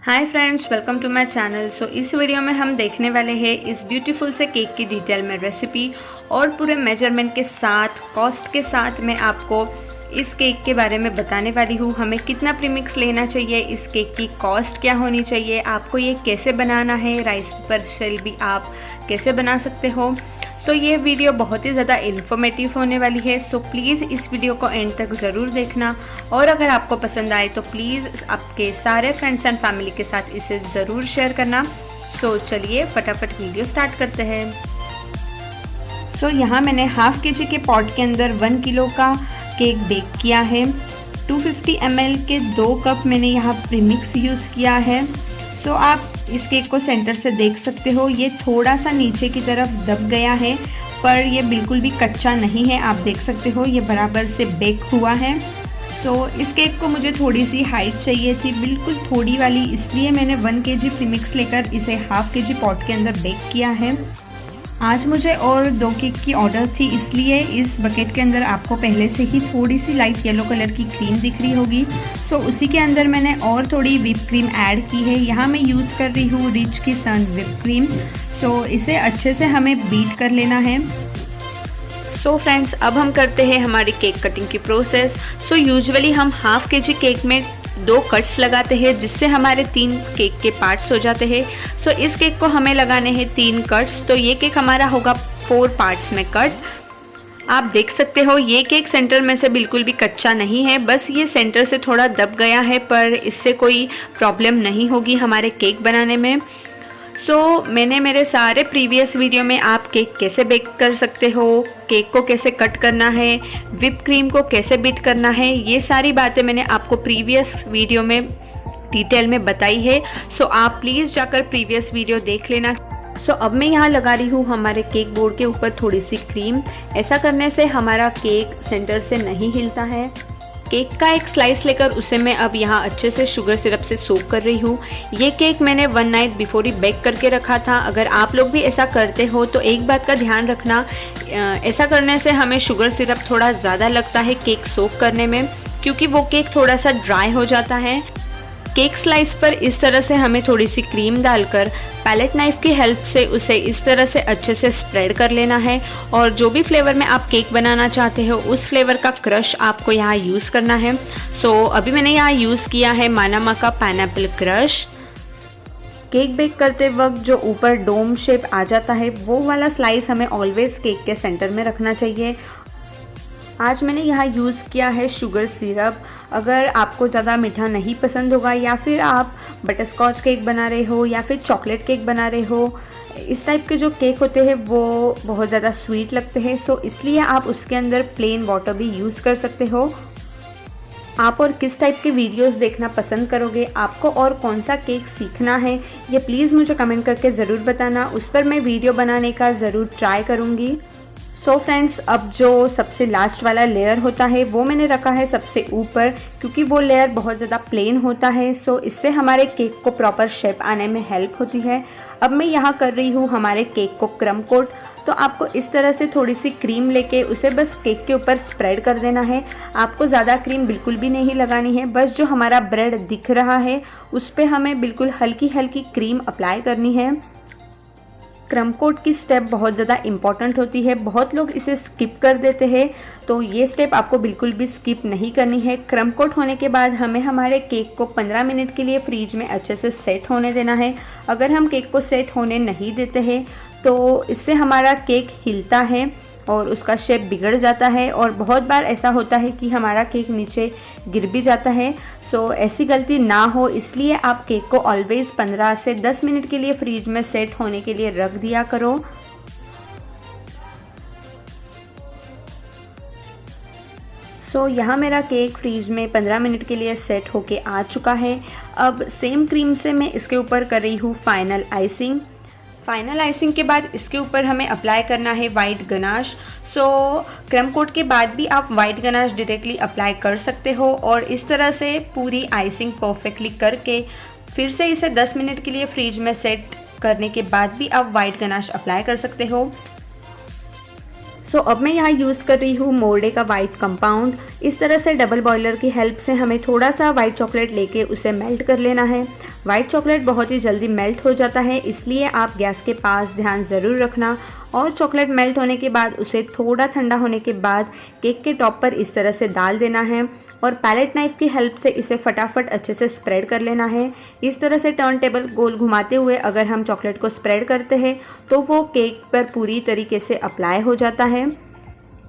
Hi friends, welcome to my channel. इस video में हम देखने वाले हैं इस ब्यूटीफुल से केक की डिटेल में रेसिपी और पूरे मेजरमेंट के साथ, कॉस्ट के साथ मैं आपको इस केक के बारे में बताने वाली हूँ। हमें कितना प्रीमिक्स लेना चाहिए, इस केक की कॉस्ट क्या होनी चाहिए, आपको ये कैसे बनाना है, राइस पेपर शेल भी आप कैसे बना सकते हो। ये वीडियो बहुत ही ज़्यादा इन्फॉर्मेटिव होने वाली है। प्लीज़ इस वीडियो को एंड तक ज़रूर देखना और अगर आपको पसंद आए तो प्लीज़ आपके सारे फ्रेंड्स एंड फैमिली के साथ इसे ज़रूर शेयर करना। चलिए फटाफट वीडियो स्टार्ट करते हैं। यहाँ मैंने हाफ केजी के पॉट के अंदर 1 किलो का केक बेक किया है। 250 ml के 2 कप मैंने यहाँ प्रीमिक्स यूज़ किया है। आप इस केक को सेंटर से देख सकते हो, ये थोड़ा सा नीचे की तरफ दब गया है पर ये बिल्कुल भी कच्चा नहीं है। आप देख सकते हो ये बराबर से बेक हुआ है। इस केक को मुझे थोड़ी सी हाइट चाहिए थी, बिल्कुल थोड़ी वाली, इसलिए मैंने 1 kg प्रीमिक्स लेकर इसे हाफ kg पॉट के अंदर बेक किया है। आज मुझे और 2 केक की ऑर्डर थी, इसलिए इस बकेट के अंदर आपको पहले से ही थोड़ी सी लाइट येलो कलर की क्रीम दिख रही होगी। उसी के अंदर मैंने और थोड़ी व्हिप क्रीम ऐड की है। यहाँ मैं यूज़ कर रही हूँ रिच किसन व्हिप क्रीम। इसे अच्छे से हमें बीट कर लेना है। फ्रेंड्स, अब हम करते हैं हमारी केक कटिंग की प्रोसेस। यूजुअली हम हाफ केजी केक में 2 कट्स लगाते हैं, जिससे हमारे 3 केक के पार्ट्स हो जाते हैं। इस केक को हमें लगाने हैं 3 कट्स, तो ये केक हमारा होगा 4 पार्ट्स में कट। आप देख सकते हो ये केक सेंटर में से बिल्कुल भी कच्चा नहीं है, बस ये सेंटर से थोड़ा दब गया है, पर इससे कोई प्रॉब्लम नहीं होगी हमारे केक बनाने में। मैंने मेरे सारे प्रीवियस वीडियो में आप केक कैसे बेक कर सकते हो, केक को कैसे कट करना है, व्हिप क्रीम को कैसे बीट करना है, ये सारी बातें मैंने आपको प्रीवियस वीडियो में डिटेल में बताई है। आप प्लीज़ जाकर प्रीवियस वीडियो देख लेना। अब मैं यहाँ लगा रही हूँ हमारे केक बोर्ड के ऊपर थोड़ी सी क्रीम। ऐसा करने से हमारा केक सेंटर से नहीं हिलता है। केक का एक स्लाइस लेकर उसे मैं अब यहाँ अच्छे से शुगर सिरप से सोक कर रही हूँ। ये केक मैंने 1 नाइट बिफोर ही बेक करके रखा था। अगर आप लोग भी ऐसा करते हो तो एक बात का ध्यान रखना, ऐसा करने से हमें शुगर सिरप थोड़ा ज़्यादा लगता है केक सोक करने में, क्योंकि वो केक थोड़ा सा ड्राई हो जाता है। केक स्लाइस पर इस तरह से हमें थोड़ी सी क्रीम डालकर पैलेट नाइफ की हेल्प से उसे इस तरह से अच्छे से स्प्रेड कर लेना है। और जो भी फ्लेवर में आप केक बनाना चाहते हो उस फ्लेवर का क्रश आपको यहाँ यूज़ करना है। अभी मैंने यहाँ यूज़ किया है मानामा का पाइनएप्पल क्रश। केक बेक करते वक्त जो ऊपर डोम शेप आ जाता है वो वाला स्लाइस हमें ऑलवेज केक के सेंटर में रखना चाहिए। आज मैंने यहाँ यूज़ किया है शुगर सिरप। अगर आपको ज़्यादा मीठा नहीं पसंद होगा, या फिर आप बटरस्कॉच केक बना रहे हो या फिर चॉकलेट केक बना रहे हो, इस टाइप के जो केक होते हैं वो बहुत ज़्यादा स्वीट लगते हैं, इसलिए आप उसके अंदर प्लेन वाटर भी यूज़ कर सकते हो। आप और किस टाइप के वीडियोस देखना पसंद करोगे, आपको और कौन सा केक सीखना है, ये प्लीज़ मुझे कमेंट करके ज़रूर बताना। उस पर मैं वीडियो बनाने का ज़रूर ट्राई करूँगी। फ्रेंड्स, अब जो सबसे लास्ट वाला लेयर होता है वो मैंने रखा है सबसे ऊपर, क्योंकि वो लेयर बहुत ज़्यादा प्लेन होता है। इससे हमारे केक को प्रॉपर शेप आने में हेल्प होती है। अब मैं यहाँ कर रही हूँ हमारे केक को क्रम कोट। आपको इस तरह से थोड़ी सी क्रीम लेके उसे बस केक के ऊपर स्प्रेड कर देना है। आपको ज़्यादा क्रीम बिल्कुल भी नहीं लगानी है, बस जो हमारा ब्रेड दिख रहा है उस पर हमें बिल्कुल हल्की हल्की क्रीम अप्लाई करनी है। क्रम कोट की स्टेप बहुत ज़्यादा इम्पॉर्टेंट होती है, बहुत लोग इसे स्किप कर देते हैं, तो ये स्टेप आपको बिल्कुल भी स्किप नहीं करनी है। क्रम कोट होने के बाद हमें हमारे केक को 15 मिनट के लिए फ्रीज में अच्छे से सेट होने देना है। अगर हम केक को सेट होने नहीं देते हैं तो इससे हमारा केक हिलता है और उसका शेप बिगड़ जाता है, और बहुत बार ऐसा होता है कि हमारा केक नीचे गिर भी जाता है। ऐसी गलती ना हो, इसलिए आप केक को ऑलवेज 15 से 10 मिनट के लिए फ्रीज में सेट होने के लिए रख दिया करो। यहाँ मेरा केक फ्रीज में 15 मिनट के लिए सेट होके आ चुका है। अब सेम क्रीम से मैं इसके ऊपर कर रही हूँ फाइनल आइसिंग। फाइनल आइसिंग के बाद इसके ऊपर हमें अप्लाई करना है वाइट गनाश। क्रम कोट के बाद भी आप वाइट गनाश डायरेक्टली अप्लाई कर सकते हो, और इस तरह से पूरी आइसिंग परफेक्टली करके फिर से इसे 10 मिनट के लिए फ्रीज में सेट करने के बाद भी आप वाइट गनाश अप्लाई कर सकते हो। सो अब मैं यहाँ यूज़ कर रही हूँ मोर्डे का वाइट कंपाउंड। इस तरह से डबल बॉयलर की हेल्प से हमें थोड़ा सा वाइट चॉकलेट लेके उसे मेल्ट कर लेना है। वाइट चॉकलेट बहुत ही जल्दी मेल्ट हो जाता है, इसलिए आप गैस के पास ध्यान ज़रूर रखना। और चॉकलेट मेल्ट होने के बाद उसे थोड़ा ठंडा होने के बाद केक के टॉप पर इस तरह से डाल देना है और पैलेट नाइफ की हेल्प से इसे फटाफट अच्छे से स्प्रेड कर लेना है। इस तरह से टर्न टेबल गोल घुमाते हुए अगर हम चॉकलेट को स्प्रेड करते हैं तो वो केक पर पूरी तरीके से अप्लाई हो जाता है।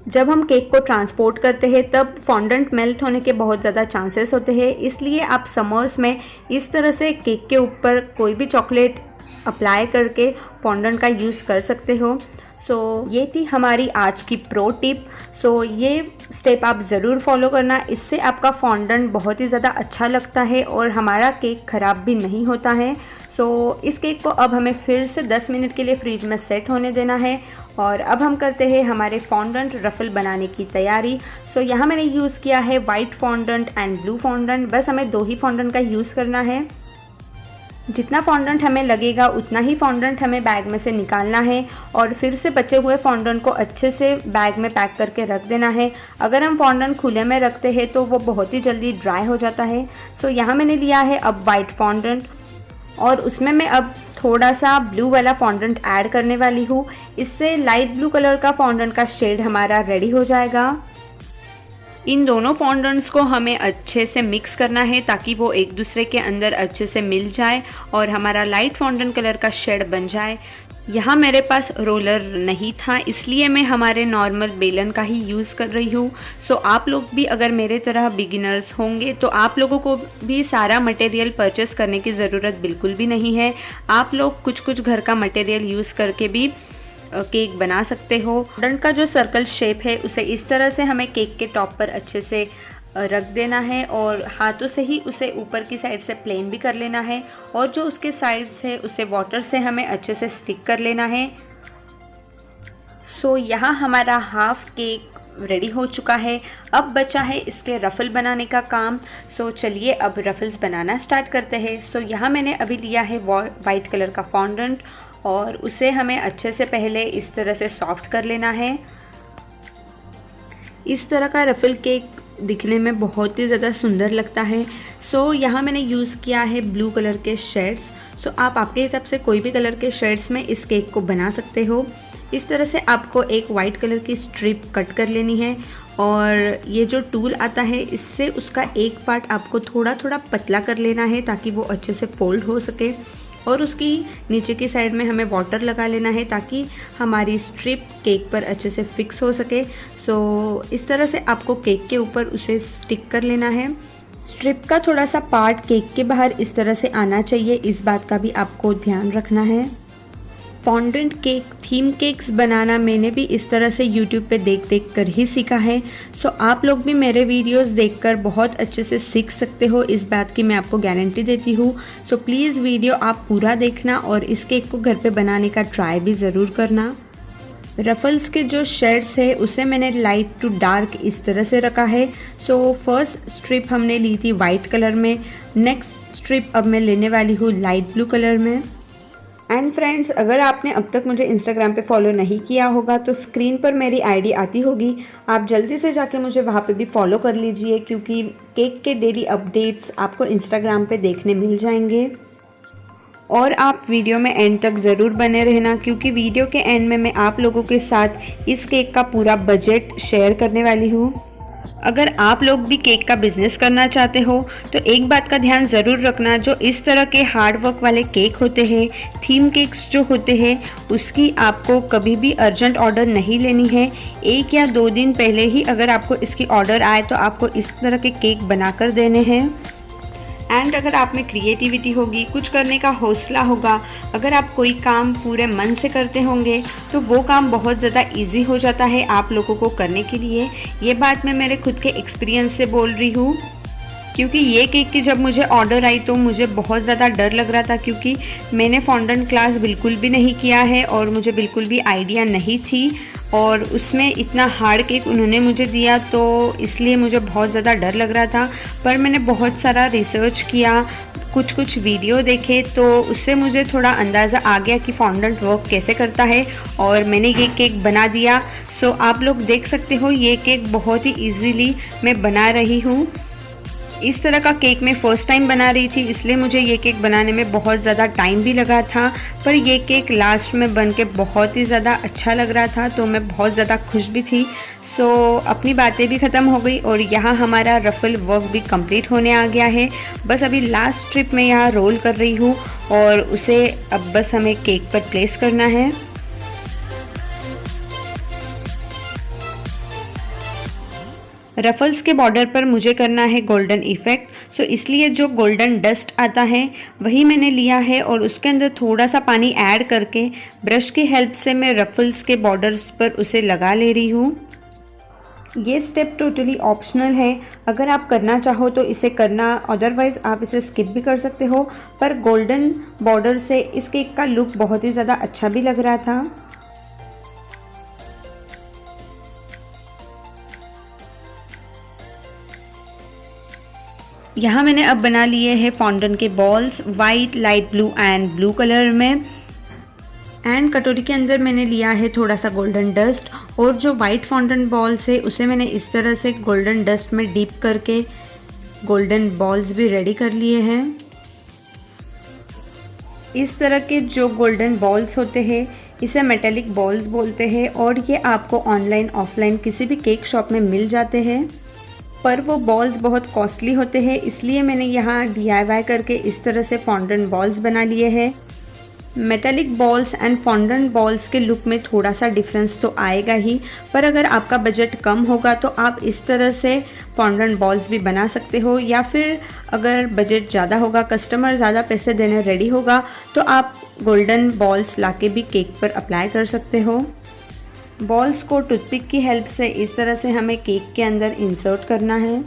जब हम केक को ट्रांसपोर्ट करते हैं तब फॉन्डेंट मेल्ट होने के बहुत ज़्यादा चांसेस होते हैं, इसलिए आप समर्स में इस तरह से केक के ऊपर कोई भी चॉकलेट अप्लाई करके फॉन्डेंट का यूज़ कर सकते हो। सो ये थी हमारी आज की प्रो टिप। सो ये स्टेप आप ज़रूर फॉलो करना, इससे आपका फॉन्डेंट बहुत ही ज़्यादा अच्छा लगता है और हमारा केक ख़राब भी नहीं होता है। सो इस केक को अब हमें फिर से 10 मिनट के लिए फ्रिज में सेट होने देना है और अब हम करते हैं हमारे फॉन्डेंट रफल बनाने की तैयारी। सो यहाँ मैंने यूज़ किया है white fondant and blue fondant. बस हमें 2 ही फॉन्डेंट का यूज़ करना है। जितना फॉन्डेंट हमें लगेगा उतना ही फॉन्डेंट हमें बैग में से निकालना है और फिर से बचे हुए फॉन्डेंट को अच्छे से बैग में पैक करके रख देना है। अगर हम फॉन्डेंट खुले में रखते हैं तो वो बहुत ही जल्दी ड्राई हो जाता है। सो यहाँ मैंने लिया है अब वाइट फॉन्डेंट और उसमें मैं अब थोड़ा सा ब्लू वाला फॉन्डेंट ऐड करने वाली हूँ। इससे लाइट ब्लू कलर का फॉन्डेंट का शेड हमारा रेडी हो जाएगा। इन दोनों फॉन्डेंट्स को हमें अच्छे से मिक्स करना है ताकि वो एक दूसरे के अंदर अच्छे से मिल जाए और हमारा लाइट फॉन्डेंट कलर का शेड बन जाए। यहाँ मेरे पास रोलर नहीं था, इसलिए मैं हमारे नॉर्मल बेलन का ही यूज़ कर रही हूँ। सो आप लोग भी अगर मेरे तरह बिगिनर्स होंगे तो आप लोगों को भी सारा मटेरियल परचेस करने की ज़रूरत बिल्कुल भी नहीं है। आप लोग कुछ कुछ घर का मटेरियल यूज़ करके भी केक बना सकते हो। फॉन्डेंट का जो सर्कल शेप है उसे इस तरह से हमें केक के टॉप पर अच्छे से रख देना है और हाथों से ही उसे ऊपर की साइड से प्लेन भी कर लेना है और जो उसके साइड्स है उसे वाटर से हमें अच्छे से स्टिक कर लेना है। सो यहाँ हमारा हाफ केक रेडी हो चुका है। अब बचा है इसके रफल बनाने का काम। सो चलिए अब रफल्स बनाना स्टार्ट करते हैं। सो यहाँ मैंने अभी लिया है वाइट कलर का फॉन्डेंट और उसे हमें अच्छे से पहले इस तरह से सॉफ्ट कर लेना है। इस तरह का रफल केक दिखने में बहुत ही ज़्यादा सुंदर लगता है। सो यहाँ मैंने यूज़ किया है ब्लू कलर के शेड्स। सो आप आपके हिसाब से कोई भी कलर के शेड्स में इस केक को बना सकते हो। इस तरह से आपको एक वाइट कलर की स्ट्रिप कट कर लेनी है और ये जो टूल आता है इससे उसका एक पार्ट आपको थोड़ा थोड़ा पतला कर लेना है ताकि वो अच्छे से फोल्ड हो सके और उसकी नीचे की साइड में हमें वाटर लगा लेना है ताकि हमारी स्ट्रिप केक पर अच्छे से फिक्स हो सके। सो इस तरह से आपको केक के ऊपर उसे स्टिक कर लेना है। स्ट्रिप का थोड़ा सा पार्ट केक के बाहर इस तरह से आना चाहिए, इस बात का भी आपको ध्यान रखना है। फॉन्डेंट केक थीम केक्स बनाना मैंने भी इस तरह से YouTube पे देख कर ही सीखा है। सो आप लोग भी मेरे वीडियोस देखकर बहुत अच्छे से सीख सकते हो, इस बात की मैं आपको गारंटी देती हूँ। सो प्लीज़ वीडियो आप पूरा देखना और इस केक को घर पे बनाने का ट्राई भी ज़रूर करना। रफल्स के जो शेड्स है उसे मैंने लाइट टू डार्क इस तरह से रखा है। सो फर्स्ट स्ट्रिप हमने ली थी वाइट कलर में, नेक्स्ट स्ट्रिप अब मैं लेने वाली हूँ लाइट ब्लू कलर में। एंड फ्रेंड्स, अगर आपने अब तक मुझे इंस्टाग्राम पे फॉलो नहीं किया होगा तो स्क्रीन पर मेरी आईडी आती होगी, आप जल्दी से जाके मुझे वहाँ पे भी फॉलो कर लीजिए क्योंकि केक के डेली अपडेट्स आपको इंस्टाग्राम पे देखने मिल जाएंगे। और आप वीडियो में एंड तक ज़रूर बने रहना क्योंकि वीडियो के एंड में मैं आप लोगों के साथ इस केक का पूरा बजट शेयर करने वाली हूँ। अगर आप लोग भी केक का बिज़नेस करना चाहते हो तो एक बात का ध्यान ज़रूर रखना, जो इस तरह के हार्ड वर्क वाले केक होते हैं, थीम केक्स जो होते हैं, उसकी आपको कभी भी अर्जेंट ऑर्डर नहीं लेनी है। 1 या 2 दिन पहले ही अगर आपको इसकी ऑर्डर आए तो आपको इस तरह के केक बनाकर देने हैं। एंड अगर आप में क्रिएटिविटी होगी, कुछ करने का हौसला होगा, अगर आप कोई काम पूरे मन से करते होंगे तो वो काम बहुत ज़्यादा इजी हो जाता है आप लोगों को करने के लिए। ये बात मैं मेरे खुद के एक्सपीरियंस से बोल रही हूँ क्योंकि ये केक की जब मुझे ऑर्डर आई तो मुझे बहुत ज़्यादा डर लग रहा था क्योंकि मैंने फॉन्डेंट क्लास बिल्कुल भी नहीं किया है और मुझे बिल्कुल भी आइडिया नहीं थी और उसमें इतना हार्ड केक उन्होंने मुझे दिया, तो इसलिए मुझे बहुत ज़्यादा डर लग रहा था। पर मैंने बहुत सारा रिसर्च किया, कुछ वीडियो देखे, तो उससे मुझे थोड़ा अंदाज़ा आ गया कि फॉन्डेंट वर्क कैसे करता है और मैंने ये केक बना दिया। सो आप लोग देख सकते हो ये केक बहुत ही इजीली मैं बना रही हूँ। इस तरह का केक मैं फ़र्स्ट टाइम बना रही थी, इसलिए मुझे ये केक बनाने में बहुत ज़्यादा टाइम भी लगा था। पर ये केक लास्ट में बन के बहुत ही ज़्यादा अच्छा लग रहा था, तो मैं बहुत ज़्यादा खुश भी थी। सो अपनी बातें भी ख़त्म हो गई और यहाँ हमारा रफ़ल वर्क भी कंप्लीट होने आ गया है। बस अभी लास्ट स्ट्रिप में यहाँ रोल कर रही हूँ और उसे अब बस हमें केक पर प्लेस करना है। रफ़ल्स के बॉर्डर पर मुझे करना है गोल्डन इफ़ेक्ट, सो इसलिए जो गोल्डन डस्ट आता है वही मैंने लिया है और उसके अंदर थोड़ा सा पानी ऐड करके ब्रश की हेल्प से मैं रफ़ल्स के बॉर्डर्स पर उसे लगा ले रही हूँ। ये स्टेप टोटली ऑप्शनल है, अगर आप करना चाहो तो इसे करना, अदरवाइज़ आप इसे स्किप भी कर सकते हो। पर गोल्डन बॉर्डर से इस केक का लुक बहुत ही ज़्यादा अच्छा भी लग रहा था। यहाँ मैंने अब बना लिए हैं फॉन्डेंट के balls white, light blue and blue colour में। एंड कटोरी के अंदर मैंने लिया है थोड़ा सा गोल्डन डस्ट और जो वाइट फॉन्डेंट बॉल्स है उसे मैंने इस तरह से गोल्डन डस्ट में डीप करके गोल्डन बॉल्स भी रेडी कर लिए हैं। इस तरह के जो गोल्डन बॉल्स होते हैं इसे मेटेलिक बॉल्स बोलते हैं और ये आपको ऑनलाइन ऑफलाइन किसी भी केक शॉप में मिल जाते हैं, पर वो बॉल्स बहुत कॉस्टली होते हैं, इसलिए मैंने यहाँ DIY करके इस तरह से फॉन्डेंट बॉल्स बना लिए हैं। Metallic balls and fondant balls के लुक में थोड़ा सा डिफरेंस तो आएगा ही, पर अगर आपका बजट कम होगा तो आप इस तरह से फॉन्डेंट बॉल्स भी बना सकते हो, या फिर अगर बजट ज़्यादा होगा, कस्टमर ज़्यादा पैसे देने रेडी होगा, तो आप गोल्डन बॉल्स लाके भी केक पर अप्लाई कर सकते हो। बॉल्स को टूथपिक की हेल्प से इस तरह से हमें केक के अंदर इंसर्ट करना है।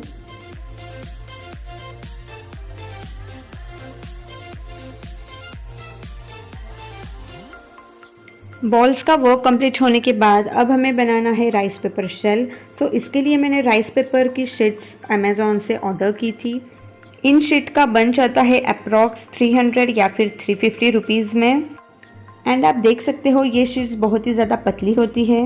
बॉल्स का वर्क कंप्लीट होने के बाद अब हमें बनाना है राइस पेपर शेल। सो इसके लिए मैंने राइस पेपर की शीट्स अमेज़ॉन से ऑर्डर की थी। इन शीट का बंच आता है अप्रॉक्स 300 या फिर 350 रुपीज़ में। एंड आप देख सकते हो ये शीट्स बहुत ही ज़्यादा पतली होती है।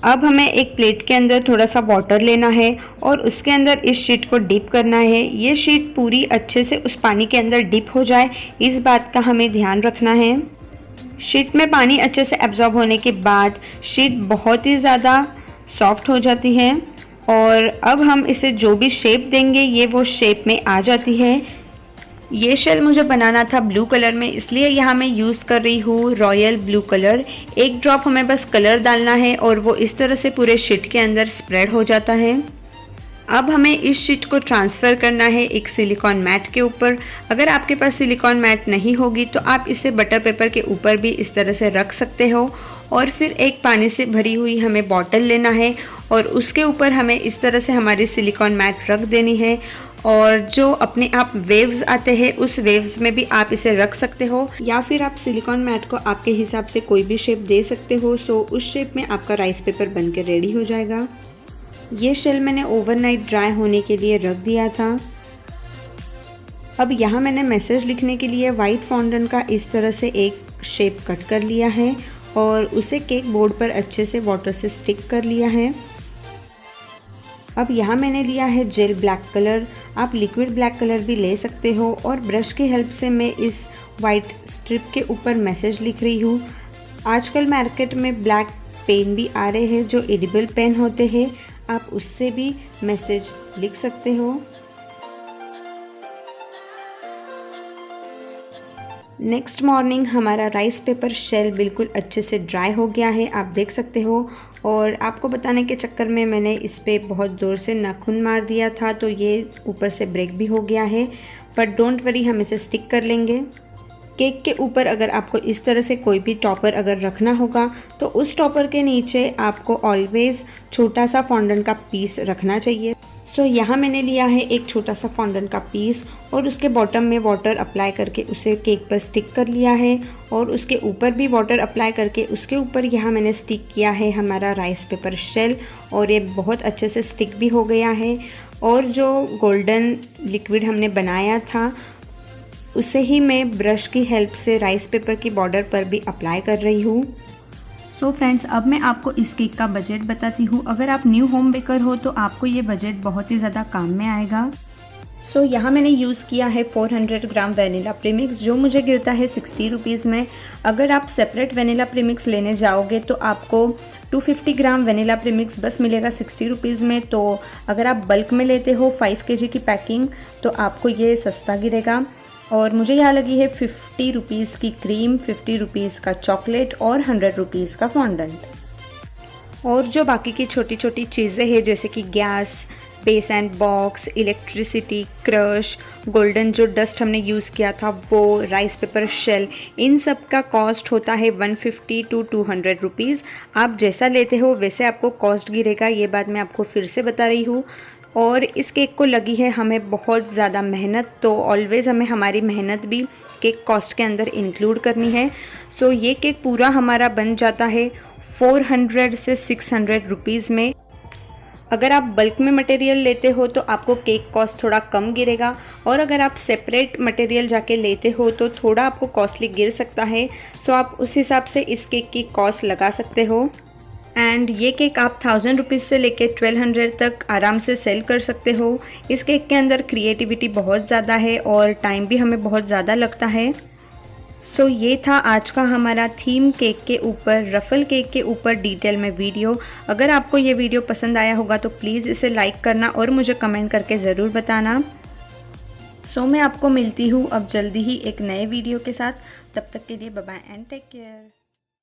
अब हमें एक प्लेट के अंदर थोड़ा सा वाटर लेना है और उसके अंदर इस शीट को डिप करना है। ये शीट पूरी अच्छे से उस पानी के अंदर डिप हो जाए, इस बात का हमें ध्यान रखना है। शीट में पानी अच्छे से एब्जॉर्ब होने के बाद शीट बहुत ही ज़्यादा सॉफ्ट हो जाती है और अब हम इसे जो भी शेप देंगे ये वो शेप में आ जाती है। ये शेल मुझे बनाना था ब्लू कलर में, इसलिए यहाँ मैं यूज़ कर रही हूँ रॉयल ब्लू कलर। एक ड्रॉप हमें बस कलर डालना है और वो इस तरह से पूरे शीट के अंदर स्प्रेड हो जाता है। अब हमें इस शीट को ट्रांसफ़र करना है एक सिलिकॉन मैट के ऊपर। अगर आपके पास सिलिकॉन मैट नहीं होगी तो आप इसे बटर पेपर के ऊपर भी इस तरह से रख सकते हो और फिर एक पानी से भरी हुई हमें बॉटल लेना है और उसके ऊपर हमें इस तरह से हमारी सिलिकॉन मैट रख देनी है और जो अपने आप वेव्स आते हैं उस वेव्स में भी आप इसे रख सकते हो, या फिर आप सिलिकॉन मैट को आपके हिसाब से कोई भी शेप दे सकते हो। सो उस शेप में आपका राइस पेपर बन के रेडी हो जाएगा। ये शेल मैंने ओवरनाइट ड्राई होने के लिए रख दिया था। अब यहाँ मैंने मैसेज लिखने के लिए वाइट फॉन्डेंट का इस तरह से एक शेप कट कर लिया है और उसे केक बोर्ड पर अच्छे से वाटर से स्टिक कर लिया है। अब यहाँ मैंने लिया है जेल ब्लैक कलर, आप लिक्विड ब्लैक कलर भी ले सकते हो और ब्रश की हेल्प से मैं इस वाइट स्ट्रिप के ऊपर मैसेज लिख रही हूँ। आजकल मार्केट में ब्लैक पेन भी आ रहे हैं जो एडिबल पेन होते हैं, आप उससे भी मैसेज लिख सकते हो। नेक्स्ट मॉर्निंग हमारा राइस पेपर शेल बिल्कुल अच्छे से ड्राई हो गया है, आप देख सकते हो। और आपको बताने के चक्कर में मैंने इस पर बहुत ज़ोर से नाखून मार दिया था तो ये ऊपर से ब्रेक भी हो गया है, बट डोंट वरी, हम इसे स्टिक कर लेंगे। केक के ऊपर अगर आपको इस तरह से कोई भी टॉपर अगर रखना होगा तो उस टॉपर के नीचे आपको ऑलवेज़ छोटा सा फॉन्डेंट का पीस रखना चाहिए। सो यहाँ मैंने लिया है एक छोटा सा फॉन्डेंट का पीस और उसके बॉटम में वाटर अप्लाई करके उसे केक पर स्टिक कर लिया है और उसके ऊपर भी वाटर अप्लाई करके उसके ऊपर यहाँ मैंने स्टिक किया है हमारा राइस पेपर शेल और ये बहुत अच्छे से स्टिक भी हो गया है। और जो गोल्डन लिक्विड हमने बनाया था उसे ही मैं ब्रश की हेल्प से राइस पेपर की बॉर्डर पर भी अप्लाई कर रही हूँ। सो फ्रेंड्स, अब मैं आपको इस केक का बजट बताती हूँ। अगर आप न्यू होम बेकर हो तो आपको ये बजट बहुत ही ज़्यादा काम में आएगा। सो यहाँ मैंने यूज़ किया है 400 ग्राम वेनिला प्रीमिक्स जो मुझे गिरता है 60 रुपीज़ में। अगर आप सेपरेट वेनिला प्रीमिक्स लेने जाओगे तो आपको 250 ग्राम वेनिला प्रीमिक्स बस मिलेगा 60 रुपीज़ में। तो अगर आप बल्क में लेते हो 5 kg की पैकिंग तो आपको ये सस्ता गिरेगा। और मुझे यहाँ लगी है 50 रुपीज़ की क्रीम, 50 रुपीज़ का चॉकलेट और 100 रुपीज़ का फॉन्डेंट। और जो बाकी की छोटी छोटी चीज़ें हैं जैसे कि gas, base and box, electricity, crush, golden जो डस्ट हमने यूज़ किया था वो, राइस पेपर शेल, इन सब का कॉस्ट होता है 150 to 200 रुपीज़। आप जैसा लेते हो वैसे आपको कॉस्ट गिरेगा, ये बात मैं आपको फिर से बता रही हूँ। और इस केक को लगी है हमें बहुत ज़्यादा मेहनत, तो ऑलवेज़ हमें हमारी मेहनत भी केक कॉस्ट के अंदर इंक्लूड करनी है। सो ये केक पूरा हमारा बन जाता है 400 से 600 रुपीज़ में। अगर आप बल्क में मटेरियल लेते हो तो आपको केक कॉस्ट थोड़ा कम गिरेगा और अगर आप सेपरेट मटेरियल जाके लेते हो तो थोड़ा आपको कॉस्टली गिर सकता है। सो आप उस हिसाब से इस केक की कॉस्ट लगा सकते हो। एंड ये केक आप 1000 रुपीज़ से लेके 1200 तक आराम से सेल कर सकते हो। इस केक के अंदर क्रिएटिविटी बहुत ज़्यादा है और टाइम भी हमें बहुत ज़्यादा लगता है। सो ये था आज का हमारा थीम केक के ऊपर, रफल केक के ऊपर डिटेल में वीडियो। अगर आपको ये वीडियो पसंद आया होगा तो प्लीज़ इसे लाइक करना और मुझे कमेंट करके ज़रूर बताना। सो मैं आपको मिलती हूँ अब जल्दी ही एक नए वीडियो के साथ। तब तक के लिए bye bye and take care.